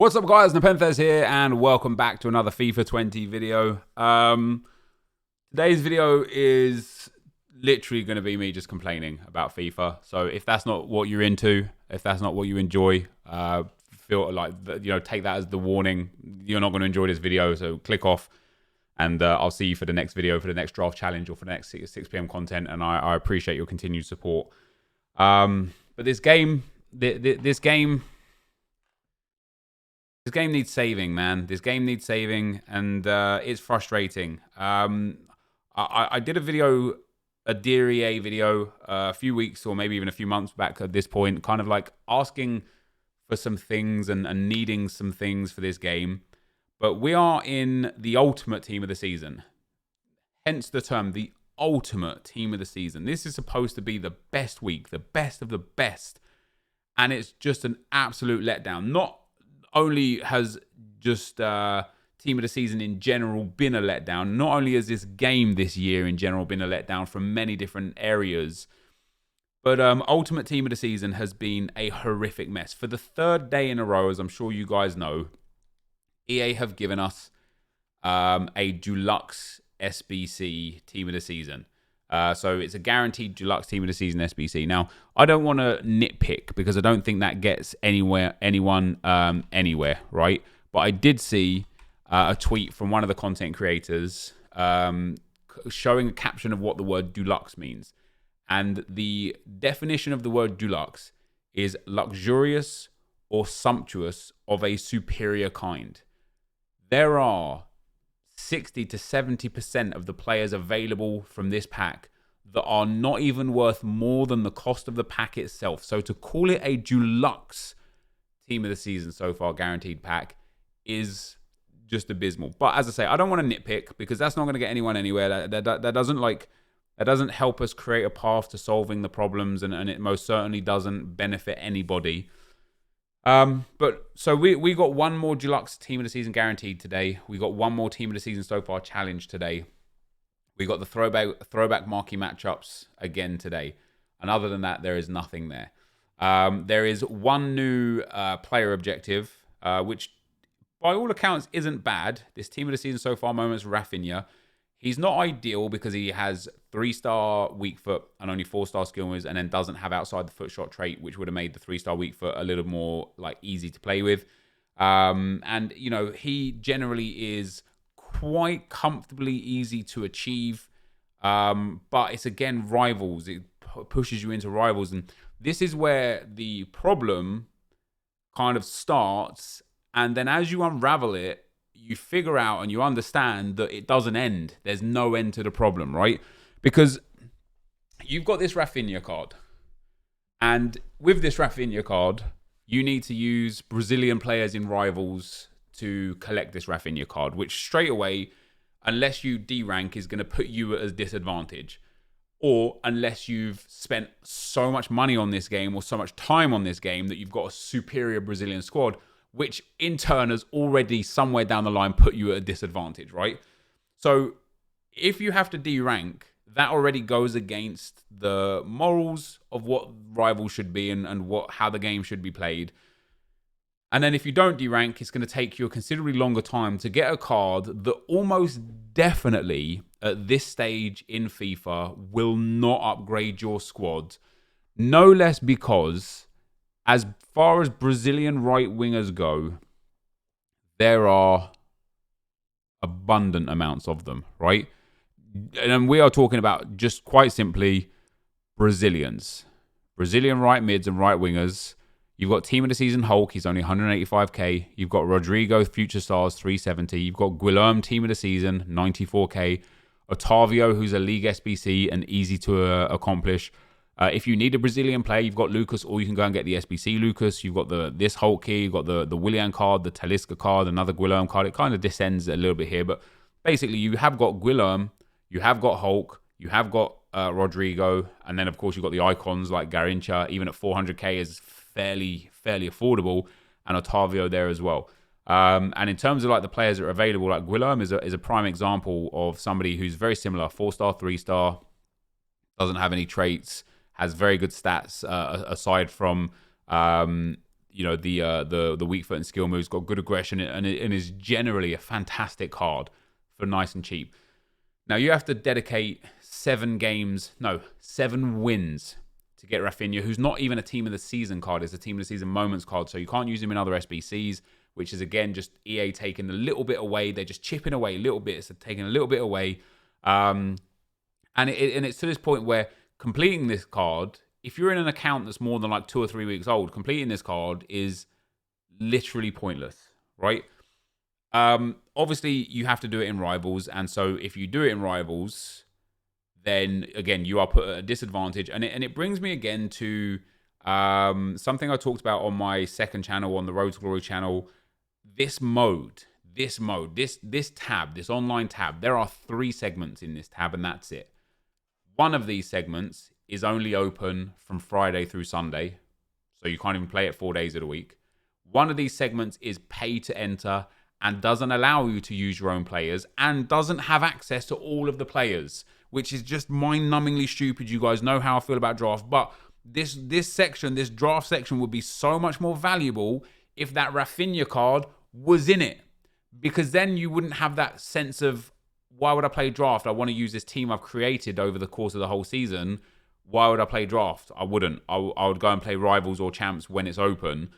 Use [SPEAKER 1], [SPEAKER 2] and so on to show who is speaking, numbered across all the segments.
[SPEAKER 1] What's up, guys? NepentheZ here, and welcome back to another FIFA 20 video. Today's video is literally going to be me just complaining about FIFA. So if that's not what you're into, if that's not what you enjoy, feel like, take that as the warning. You're not going to enjoy this video, so click off, and I'll see you for the next video, for the next draft challenge, or for the next 6 p.m. content, and I appreciate your continued support. But this game, this game needs saving, man. This game needs saving, and it's frustrating. I did a video, a Dear EA video, a few weeks or maybe even a few months back at this point, kind of like asking for some things and needing some things for this game. But we are in the ultimate team of the season. Hence the term, the ultimate team of the season. This is supposed to be the best week, the best of the best. And it's just an absolute letdown. Not only has just team of the season in general been a letdown, not only has this game this year in general been a letdown from many different areas, but ultimate team of the season has been a horrific mess. For the third day in a row, as I'm sure you guys know, EA have given us a deluxe SBC team of the season. So it's a guaranteed deluxe team of the season SBC. Now, I don't want to nitpick because I don't think that gets anyone anywhere, right? But I did see a tweet from one of the content creators showing a caption of what the word deluxe means. And the definition of the word deluxe is luxurious or sumptuous of a superior kind. There are 60 to 70% of the players available from this pack that are not even worth more than the cost of the pack itself. So to call it a deluxe team of the season so far guaranteed pack is just abysmal. But as I say, I don't want to nitpick because that's not going to get anyone anywhere. That doesn't help us create a path to solving the problems, and it most certainly doesn't benefit anybody. But so we got one more deluxe team of the season guaranteed today. We got one more team of the season so far challenge today. We got the throwback marquee matchups again today. And other than that, there is nothing there. There is one new player objective, which by all accounts isn't bad. This team of the season so far moments Rafinha. He's not ideal because he has 3-star weak foot and only 4-star skill moves, and then doesn't have outside the foot shot trait, which would have made the 3-star weak foot a little more like easy to play with. And you know, he generally is quite comfortably easy to achieve. But it's again rivals. It pushes you into rivals, and this is where the problem kind of starts. And then as you unravel it, you figure out and you understand that it doesn't end. There's no end to the problem, right? Because you've got this Rafinha card. And with this Rafinha card, you need to use Brazilian players in rivals to collect this Rafinha card, which straight away, unless you D-rank, is going to put you at a disadvantage. Or unless you've spent so much money on this game or so much time on this game that you've got a superior Brazilian squad, which in turn has already somewhere down the line put you at a disadvantage, right? So if you have to D-rank, that already goes against the morals of what rivals should be and how the game should be played. And then if you don't D-rank, it's going to take you a considerably longer time to get a card that almost definitely at this stage in FIFA will not upgrade your squad. No less because, as far as Brazilian right wingers go, there are abundant amounts of them, right? And we are talking about just quite simply Brazilians. Brazilian right mids and right wingers. You've got team of the season Hulk, he's only 185k. You've got Rodrigo, future stars, 370. You've got Guilherme, team of the season, 94k. Otavio, who's a league SBC and easy to accomplish. If you need a Brazilian player, you've got Lucas, or you can go and get the SBC Lucas. You've got this Hulk here, you've got the Willian card, the Talisca card, another Guilherme card. It kind of descends a little bit here, but basically you have got Guilherme, you have got Hulk, you have got Rodrigo, and then of course you've got the icons like Garrincha, even at 400k is fairly affordable, and Otavio there as well. And in terms of like the players that are available, like Guilherme is a prime example of somebody who's very similar, 4-star, 3-star, doesn't have any traits, has very good stats aside from the weak foot and skill moves, got good aggression, and is generally a fantastic card for nice and cheap. Now you have to dedicate 7 wins to get Rafinha, who's not even a team of the season card. It's a team of the season moments card, so you can't use him in other SBCs, which is again just EA taking a little bit away. They're just chipping away little bits, so taking a little bit away, and it's to this point where completing this card, if you're in an account that's more than like 2 or 3 weeks old, completing this card is literally pointless, right? Obviously, you have to do it in Rivals, and so if you do it in Rivals, then again you are put at a disadvantage, and it brings me again to something I talked about on my second channel, on the Road to Glory channel. This tab, this online tab, there are 3 segments in this tab, and that's it. One of these segments is only open from Friday through Sunday, so you can't even play it 4 days of the week. One of these segments is pay to enter and doesn't allow you to use your own players and doesn't have access to all of the players, which is just mind-numbingly stupid. You guys know how I feel about draft, but this draft section would be so much more valuable if that Rafinha card was in it, because then you wouldn't have that sense of, why would I play draft? I want to use this team I've created over the course of the whole season. Why would I play draft? I wouldn't. I would go and play Rivals or Champs when it's open.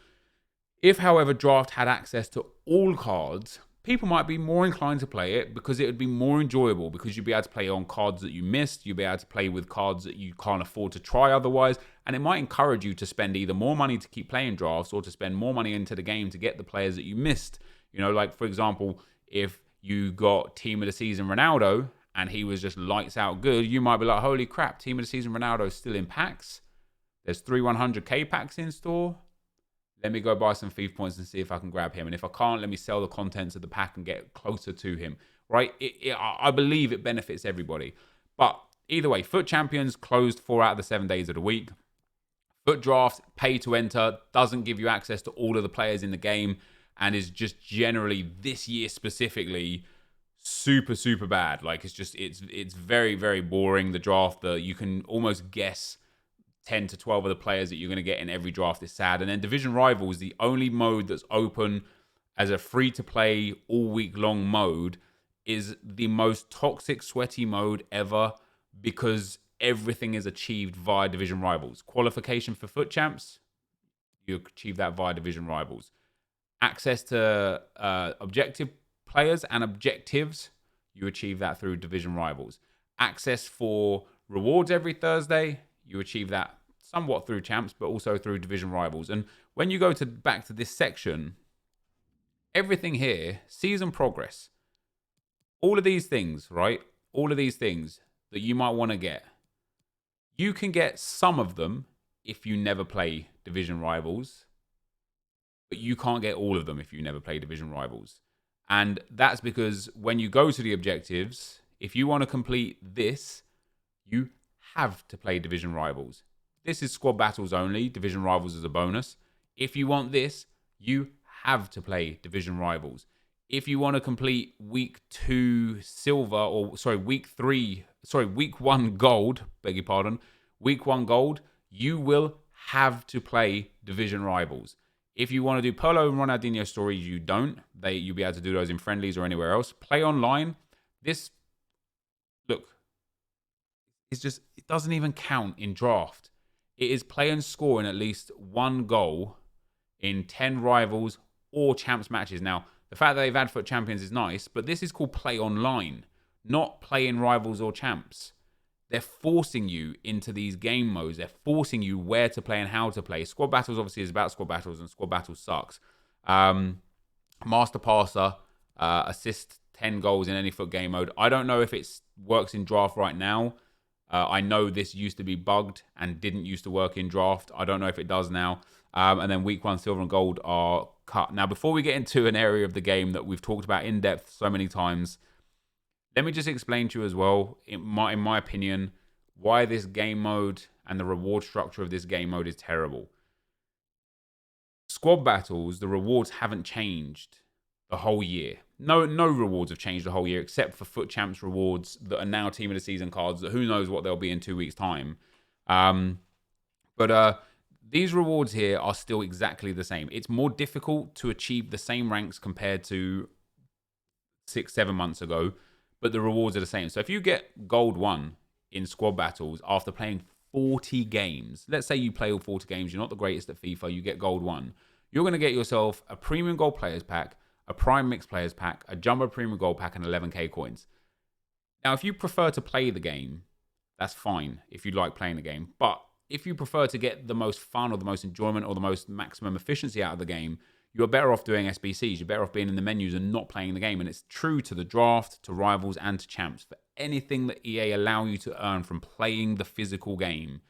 [SPEAKER 1] If, however, draft had access to all cards, people might be more inclined to play it because it would be more enjoyable, because you'd be able to play on cards that you missed. You'd be able to play with cards that you can't afford to try otherwise. And it might encourage you to spend either more money to keep playing drafts or to spend more money into the game to get the players that you missed. Like, for example, if you got Team of the Season Ronaldo and he was just lights out good, you might be like, holy crap, Team of the Season Ronaldo is still in packs. There's 3 100k packs in store. Let me go buy some FIFA points and see if I can grab him. And if I can't, let me sell the contents of the pack and get closer to him, right? I believe it benefits everybody. But either way, FUT Champions closed 4 out of the 7 days of the week. FUT Draft, pay to enter, doesn't give you access to all of the players in the game, and is just generally, this year specifically, super, super bad. Like, it's very, very boring, the draft. You can almost guess 10 to 12 of the players that you're going to get in every draft. Is sad. And then Division Rivals, the only mode that's open as a free-to-play, all-week-long mode, is the most toxic, sweaty mode ever, because everything is achieved via Division Rivals. Qualification for FUT Champs, you achieve that via Division Rivals. Access to objective players and objectives, you achieve that through Division Rivals. Access for rewards every Thursday, you achieve that somewhat through Champs, but also through Division Rivals. And when you go back to this section, everything here, season progress, all of these things, right? All of these things that you might want to get, you can get some of them if you never play Division Rivals, but you can't get all of them if you never play Division Rivals. And that's because when you go to the objectives, if you want to complete this, you have to play Division Rivals. This is squad battles only. Division Rivals is a bonus. If you want this, you have to play Division Rivals. If you want to complete week 1 gold, week 1 gold, you will have to play Division Rivals. If you want to do Polo and Ronaldinho stories, you don't. You'll be able to do those in friendlies or anywhere else. Play online. It doesn't even count in draft. It is play and score in at least 1 goal in 10 Rivals or Champs matches. Now, the fact that they've had FUT Champions is nice, but this is called play online, not play in Rivals or Champs. They're forcing you into these game modes. They're forcing you where to play and how to play. Squad battles obviously is about squad battles, and squad battles sucks. Master passer, assist 10 goals in any FUT game mode. I don't know if it works in draft right now. I know this used to be bugged and didn't used to work in draft. I don't know if it does now. And then week 1 silver and gold are cut. Now, before we get into an area of the game that we've talked about in depth so many times, let me just explain to you as well, in my opinion, why this game mode and the reward structure of this game mode is terrible. Squad battles, the rewards haven't changed the whole year. No rewards have changed the whole year, except for FUT Champs rewards that are now Team of the Season cards that who knows what they'll be in 2 weeks' time. But these rewards here are still exactly the same. It's more difficult to achieve the same ranks compared to 6-7 months ago, but the rewards are the same. So if you get gold 1 in squad battles after playing 40 games, let's say you play all 40 games, you're not the greatest at FIFA, you get gold 1, you're going to get yourself a premium gold players pack, a prime mixed players pack, a jumbo premium gold pack, and 11k coins. Now, if you prefer to play the game, that's fine if you like playing the game. But if you prefer to get the most fun or the most enjoyment or the most maximum efficiency out of the game, you're better off doing SBCs. You're better off being in the menus and not playing the game. And it's true to the draft, to rivals, and to champs. For anything that EA allow you to earn from playing the physical game,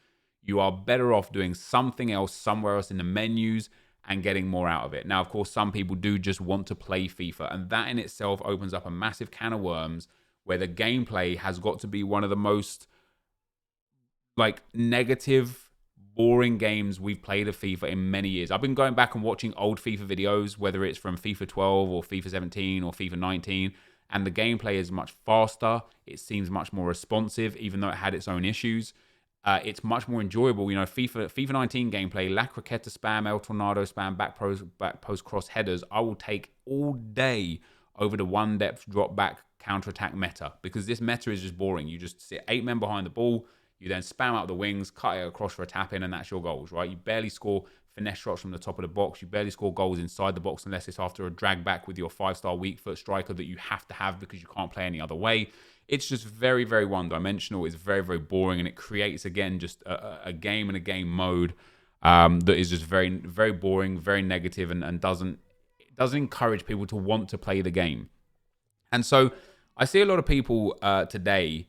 [SPEAKER 1] you are better off doing something else somewhere else in the menus and getting more out of it. Now, of course, some people do just want to play FIFA, and that in itself opens up a massive can of worms where the gameplay has got to be one of the most negative, boring games we've played of FIFA in many years. I've been going back and watching old FIFA videos, whether it's from FIFA 12 or FIFA 17 or FIFA 19, and the gameplay is much faster. It seems much more responsive, even though it had its own issues. It's much more enjoyable. You know, FIFA 19 gameplay, La Croqueta spam, El Tornado spam, back post cross headers, I will take all day over the one depth drop back counter-attack meta, because this meta is just boring. You just sit 8 men behind the ball, you then spam out the wings, cut it across for a tap-in, and that's your goals, right? You barely score finesse shots from the top of the box. You barely score goals inside the box unless it's after a drag back with your 5-star weak foot striker that you have to have because you can't play any other way. It's just very, very one-dimensional. It's very, very boring, and it creates, again, just a game and a game mode that is just very, very boring, very negative, and doesn't encourage people to want to play the game. And so I see a lot of people today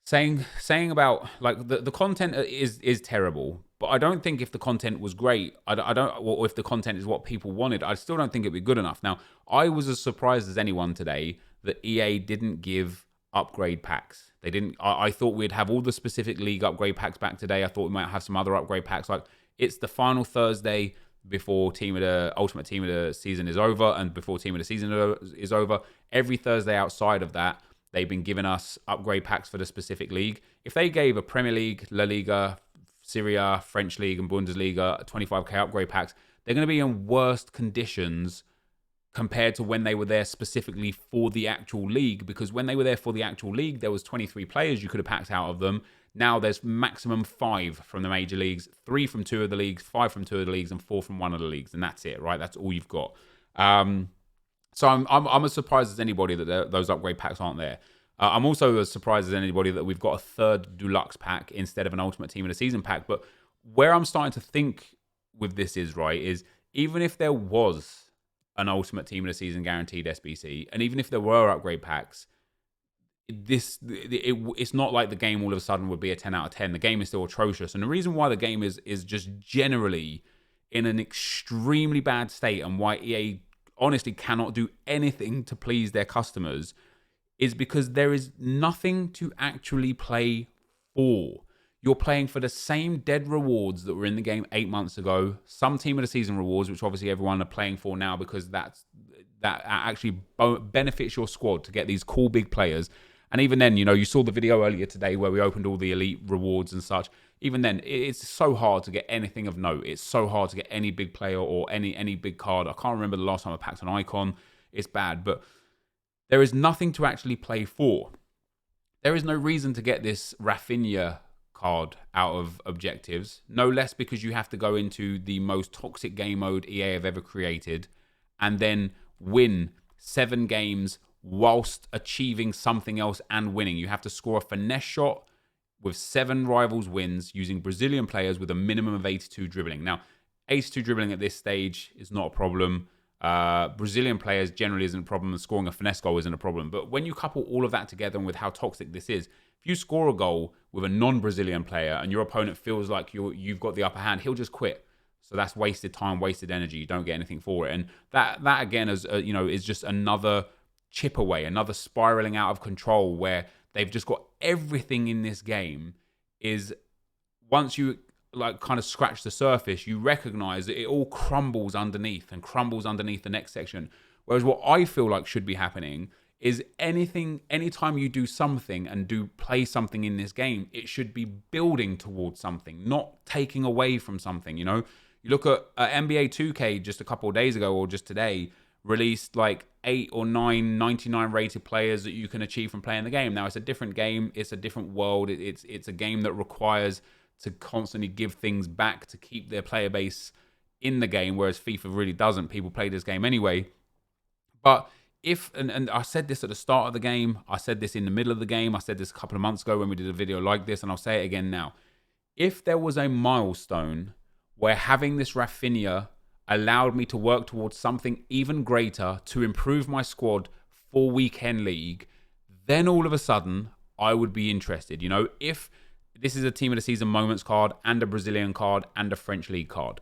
[SPEAKER 1] saying about the content is terrible, but I don't think if the content was great, or if the content is what people wanted, I still don't think it'd be good enough. Now, I was as surprised as anyone today that EA didn't give upgrade packs. They didn't. I thought we'd have all the specific league upgrade packs back today. I thought we might have some other upgrade packs. It's the final Thursday before Ultimate Team of the season is over, and before Team of the season is over. Every Thursday outside of that, they've been giving us upgrade packs for the specific league. If they gave a Premier League, La Liga, Serie, French League, and Bundesliga 25k upgrade packs, they're going to be in worst conditions compared to when they were there specifically for the actual league, because when they were there for the actual league, there was 23 players you could have packed out of them. Now there's maximum 5 from the major leagues, 3 from 2 of the leagues, 5 from 2 of the leagues, and 4 from 1 of the leagues, and that's it, right? That's all you've got. So I'm as surprised as anybody that those upgrade packs aren't there. I'm also as surprised as anybody that we've got a third deluxe pack instead of an Ultimate Team of the Season pack. But where I'm starting to think with this is even if there was an Ultimate Team of the Season guaranteed SBC, and even if there were upgrade packs, it's not like the game all of a sudden would be a 10 out of 10. The game is still atrocious, and the reason why the game is just generally in an extremely bad state, and why EA honestly cannot do anything to please their customers, is because there is nothing to actually play for. You're playing for the same dead rewards that were in the game 8 months ago. Some Team of the Season rewards, which obviously everyone are playing for now because that actually benefits your squad to get these cool big players. And even then, you saw the video earlier today where we opened all the elite rewards and such. Even then, it's so hard to get anything of note. It's so hard to get any big player or any big card. I can't remember the last time I packed an icon. It's bad, but there is nothing to actually play for. There is no reason to get this Rafinha card out of objectives. No less because you have to go into the most toxic game mode EA have ever created and then win 7 games whilst achieving something else and winning. You have to score a finesse shot with 7 rivals wins using Brazilian players with a minimum of 82 dribbling. Now, 82 dribbling at this stage is not a problem. Brazilian players generally isn't a problem, and scoring a finesse goal isn't a problem. But when you couple all of that together and with how toxic this is, if you score a goal with a non-Brazilian player and your opponent feels like you've got the upper hand, he'll just quit. So that's wasted time, wasted energy. You don't get anything for it. And that again is just another chip away, another spiraling out of control where they've just got everything in this game. Is once you kind of scratch the surface, you recognize that it all crumbles underneath and crumbles underneath the next section. Whereas what I feel like should be happening is anytime you do something and do play something in this game, it should be building towards something, not taking away from something. You look at NBA 2K just a couple of days ago, or just today, released like 8 or 9 99 rated players that you can achieve from playing the game. Now, it's a different game, it's a different world, it's a game that requires to constantly give things back to keep their player base in the game, whereas FIFA really doesn't. People play this game anyway. But and I said this at the start of the game, I said this in the middle of the game, I said this a couple of months ago when we did a video like this, and I'll say it again now. If there was a milestone where having this Rafinha allowed me to work towards something even greater to improve my squad for Weekend League, then all of a sudden I would be interested. If this is a Team of the Season Moments card and a Brazilian card and a French League card,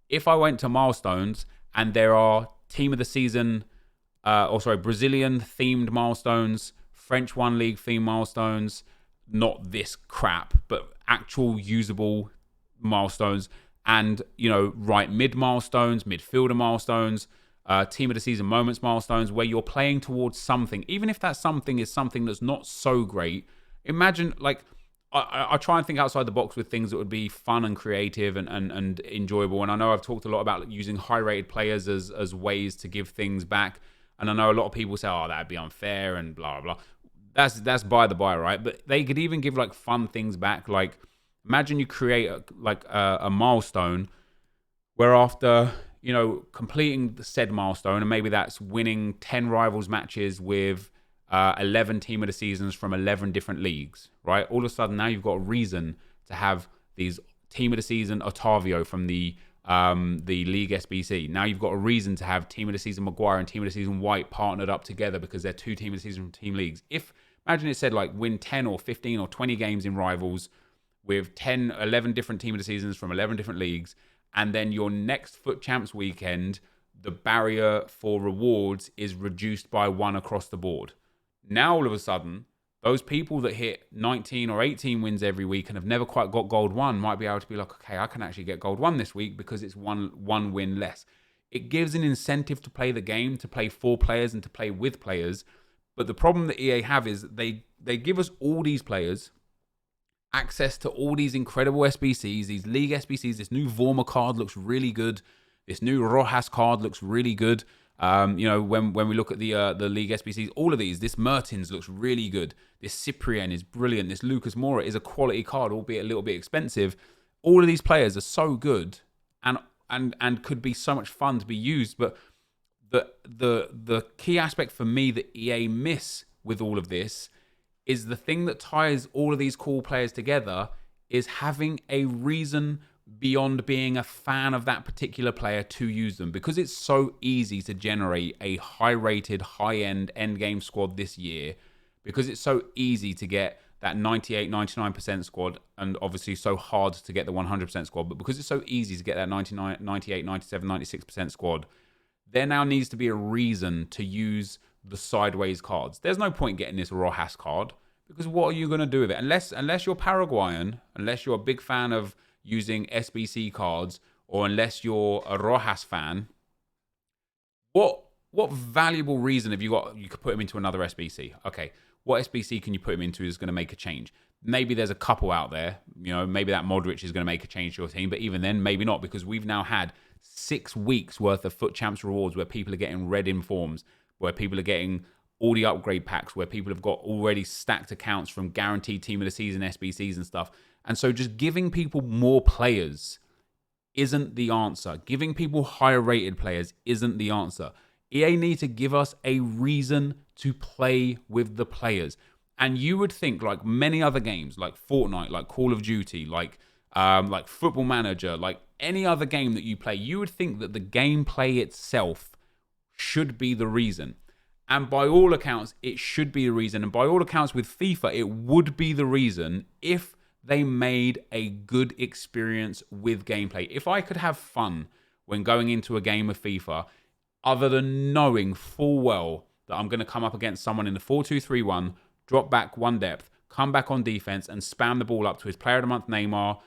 [SPEAKER 1] if I went to milestones and there are Team of the Season, Brazilian themed milestones, French One League themed milestones, not this crap, but actual usable milestones, and right mid milestones, midfielder milestones, Team of the Season Moments milestones, where you're playing towards something, even if that something is something that's not so great. Imagine, like, I try and think outside the box with things that would be fun and creative and enjoyable. And I know I've talked a lot about using high-rated players as ways to give things back. And I know a lot of people say, "Oh, that'd be unfair," and blah blah blah. That's by the by, right? But they could even give like fun things back. Like, imagine you create a milestone where after completing the said milestone, and maybe that's winning 10 rivals matches with 11 Team of the Seasons from 11 different leagues, right? All of a sudden now you've got a reason to have these Team of the Season Otavio from the League SBC. Now you've got a reason to have Team of the Season Maguire and Team of the Season White partnered up together because they're two Team of the Season from team leagues. Imagine it said like win 10 or 15 or 20 games in rivals with 11 different Team of the Seasons from 11 different leagues, and then your next Foot Champs weekend, the barrier for rewards is reduced by 1 across the board. Now, all of a sudden, those people that hit 19 or 18 wins every week and have never quite got Gold 1 might be able to be like, okay, I can actually get Gold 1 this week because it's one win less. It gives an incentive to play the game, to play for players and to play with players. But the problem that EA have is they give us all these players, access to all these incredible SBCs, these League SBCs. This new Vorma card looks really good. This new Rojas card looks really good. When we look at the League SBCs, all of these, this Mertens looks really good. This Cyprian is brilliant. This Lucas Moura is a quality card, albeit a little bit expensive. All of these players are so good and could be so much fun to be used. But the key aspect for me that EA miss with all of this is the thing that ties all of these cool players together is having a reason beyond being a fan of that particular player to use them. Because it's so easy to generate a high-rated, high-end endgame squad this year, because it's so easy to get that 98, 99% squad, and obviously so hard to get the 100% squad, but because it's so easy to get that 99, 98, 97, 96% squad, there now needs to be a reason to use the sideways cards. There's no point getting this Rojas card, because what are you going to do with it? Unless you're Paraguayan, unless you're a big fan of using SBC cards, or unless you're a Rojas fan, what valuable reason have you got? You could put him into another SBC. Okay, what SBC can you put him into is going to make a change? Maybe there's a couple out there. Maybe that Modric is going to make a change to your team, but even then, maybe not, because we've now had 6 weeks worth of Foot Champs rewards where people are getting red informs, where people are getting all the upgrade packs, where people have got already stacked accounts from guaranteed Team of the Season SBCs and stuff. And so just giving people more players isn't the answer. Giving people higher rated players isn't the answer. EA need to give us a reason to play with the players. And you would think, like many other games, like Fortnite, like Call of Duty, like Football Manager, like any other game that you play, you would think that the gameplay itself should be the reason. And by all accounts, it should be the reason. And by all accounts with FIFA, it would be the reason if they made a good experience with gameplay. If I could have fun when going into a game of FIFA, other than knowing full well that I'm going to come up against someone in the 4-2-3-1, drop back one depth, come back on defense and spam the ball up to his player of the month Neymar,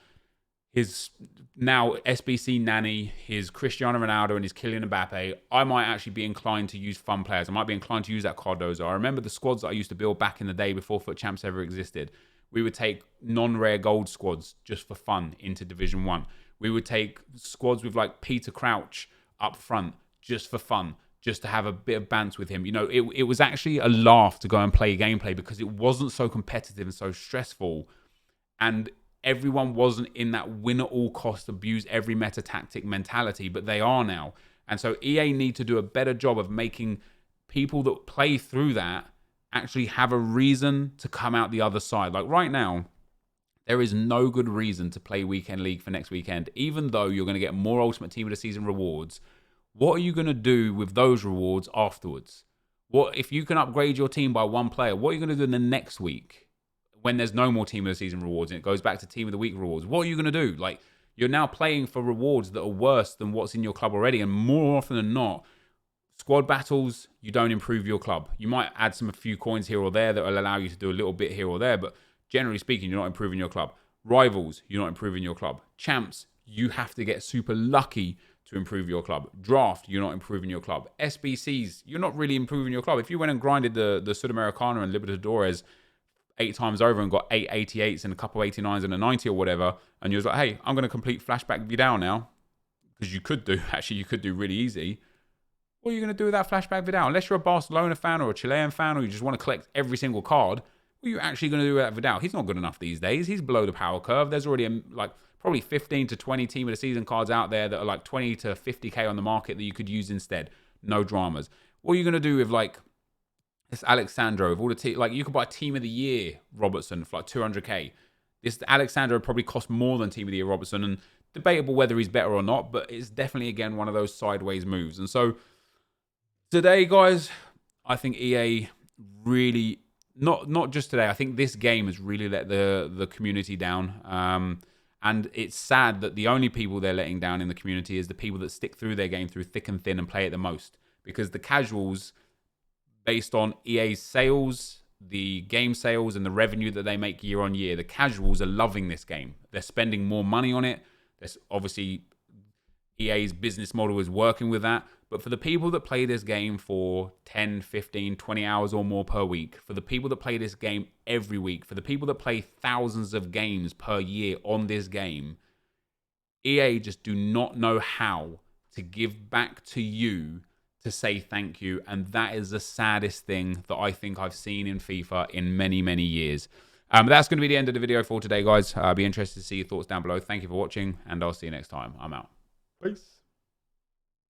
[SPEAKER 1] his now SBC Nani, his Cristiano Ronaldo, and his Kylian Mbappe, I might actually be inclined to use fun players. I might be inclined to use that Cardozo. I remember the squads that I used to build back in the day before Foot Champs ever existed. We would take non-rare gold squads just for fun into Division 1. We would take squads with like Peter Crouch up front just for fun, just to have a bit of banter with him. You know, it was actually a laugh to go and play gameplay because it wasn't so competitive and so stressful. And everyone wasn't in that win at all cost, abuse every meta tactic mentality, but they are now. And so EA need to do a better job of making people that play through that actually have a reason to come out the other side. Like right now, there is no good reason to play Weekend League for next weekend, even though you're going to get more Ultimate Team of the Season rewards. What are you going to do with those rewards afterwards? What if you can upgrade your team by one player? What are you going to do in the next week when there's no more Team of the Season rewards and it goes back to Team of the Week rewards? What are you going to do? Like, you're now playing for rewards that are worse than what's in your club already, and more often than not, squad battles, you don't improve your club. You might add a few coins here or there that will allow you to do a little bit here or there, but generally speaking, you're not improving your club. Rivals, you're not improving your club. Champs, you have to get super lucky to improve your club. Draft, you're not improving your club. SBCs, you're not really improving your club. If you went and grinded the Sudamericana and Libertadores 8 times over and got 8 88s and a couple 89s and a 90 or whatever, and you was like, hey, I'm going to complete Flashback Vidal now, because you could do really easy. What are you going to do with that Flashback Vidal? Unless you're a Barcelona fan or a Chilean fan or you just want to collect every single card, what are you actually going to do with that Vidal? He's not good enough these days. He's below the power curve. There's already probably 15 to 20 Team of the Season cards out there that are like 20 to 50k on the market that you could use instead. No dramas. What are you going to do with like this Alexandro, with all the like you could buy Team of the Year Robertson for like 200k. This Alexandro probably costs more than Team of the Year Robertson, and debatable whether he's better or not, but it's definitely, again, one of those sideways moves. And so today, guys, I think EA really, not just today, I think this game has really let the community down. And it's sad that the only people they're letting down in the community is the people that stick through their game through thick and thin and play it the most. Because the casuals, based on EA's sales, the game sales, and the revenue that they make year on year, the casuals are loving this game. They're spending more money on it. There's obviously EA's business model is working with that. But for the people that play this game for 10, 15, 20 hours or more per week, for the people that play this game every week, for the people that play thousands of games per year on this game, EA just do not know how to give back to you to say thank you. And that is the saddest thing that I think I've seen in FIFA in many, many years. That's going to be the end of the video for today, guys. I'll be interested to see your thoughts down below. Thank you for watching, and I'll see you next time. I'm out. Peace.